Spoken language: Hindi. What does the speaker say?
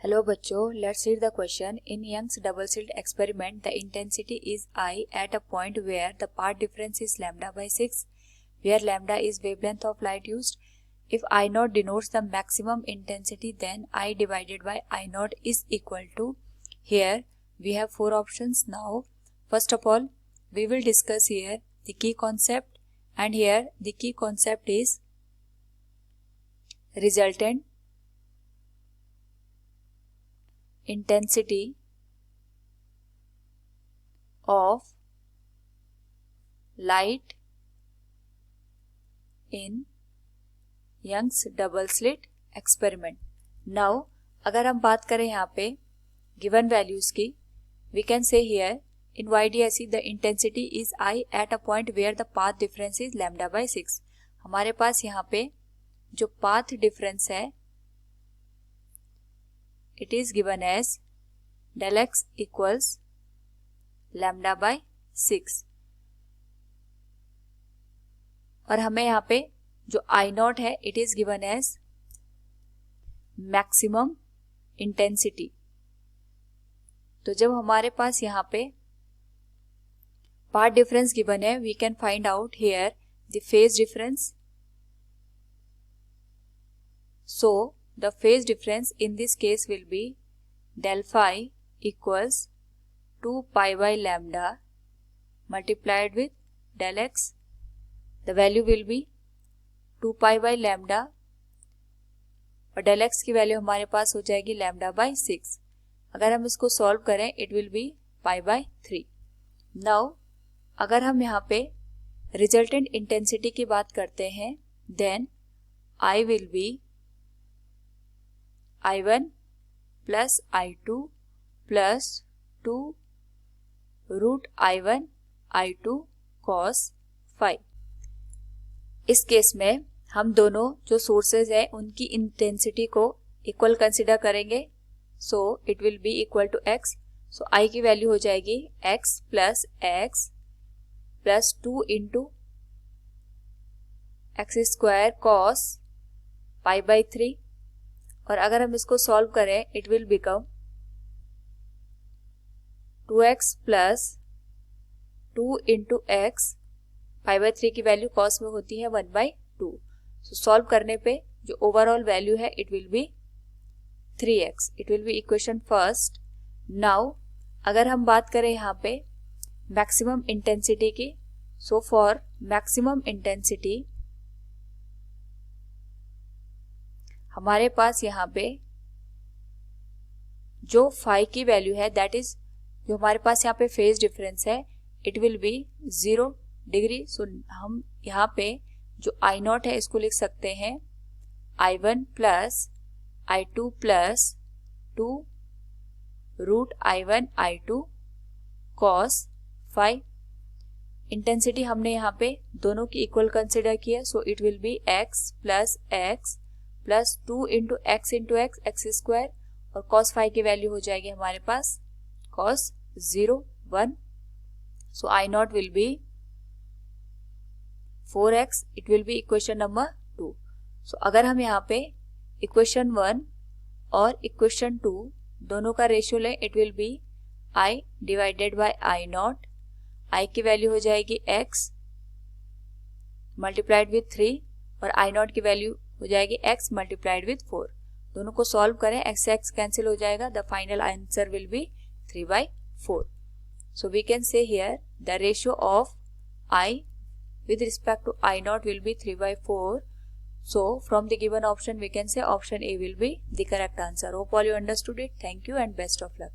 हेलो बच्चों, let's read the question. In Young's double slit experiment the intensity is I at a point where the path difference is lambda by 6, where lambda is wavelength of light used. If I naught denotes the maximum intensity, then I divided by I naught is equal to. Here we have four options. Now first of all we will discuss here the key concept, and here the key concept is resultant intensity of light in Young's double slit experiment. Now अगर हम बात करें यहाँ पे given values की, we can say here in YDSE the intensity is I at a point where the path difference is lambda by 6. हमारे पास यहाँ पे जो path difference है it is given as del x equals lambda by 6, और हमें यहाँ पे जो I naught है it is given as maximum intensity. तो जब हमारे पास यहाँ पे path difference given है, we can find out here the phase difference. So the phase difference in this case will be del phi equals 2 pi by lambda multiplied with del x. The value will be 2 pi by lambda और del x की वैल्यू हमारे पास हो जाएगी lambda by 6. अगर हम इसको सॉल्व करें it will be pi by 3. Now अगर हम यहाँ पे resultant intensity की बात करते हैं, then I will be I1 plus I2 plus 2 root I1 I2 cos phi. इस केस में हम दोनों जो सोर्सेज है उनकी इंटेंसिटी को इक्वल कंसिडर करेंगे. So it will be equal to x. So I की वैल्यू हो जाएगी x plus 2 into x square cos pi by 3, और अगर हम इसको सॉल्व करें it will become 2x plus 2 into x. Pi by 3 की वैल्यू कॉस में होती है 1/2. सो सॉल्व करने पे जो ओवरऑल वैल्यू है it will B 3x. It will be equation first. Now अगर हम बात करें यहाँ पे मैक्सिमम इंटेंसिटी की, सो फॉर मैक्सिमम इंटेंसिटी हमारे पास यहाँ पे जो फाई की वैल्यू है दैट इज जो हमारे पास यहाँ पे फेज डिफरेंस है इट विल बी 0 डिग्री. सो हम यहाँ पे जो I नॉट है इसको लिख सकते हैं I1 plus I2 plus 2 root I1 I2 cos phi. Intensity हमने यहाँ पे दोनों की इक्वल कंसिडर किया. So it will be x plus 2 into x x square, और cos phi की वैल्यू हो जाएगी हमारे पास cos 0 1. So I not will be 4x. It will be equation number 2. So अगर हम यहाँ पे इक्वेशन 1 और इक्वेशन 2 दोनों का रेशियो लें it will B I divided by I not. I की वैल्यू हो जाएगी x मल्टीप्लाइड विथ 3 और I नॉट की वैल्यू हो जाएगी x मल्टीप्लाइड विथ 4. दोनों को सॉल्व करें, x x कैंसिल हो जाएगा. The final answer will be 3/4. So we can say here the ratio of I with respect to I naught will be 3/4. So from the given option we can say option A will be the correct answer. Hope all you understood it. Thank you and best of luck.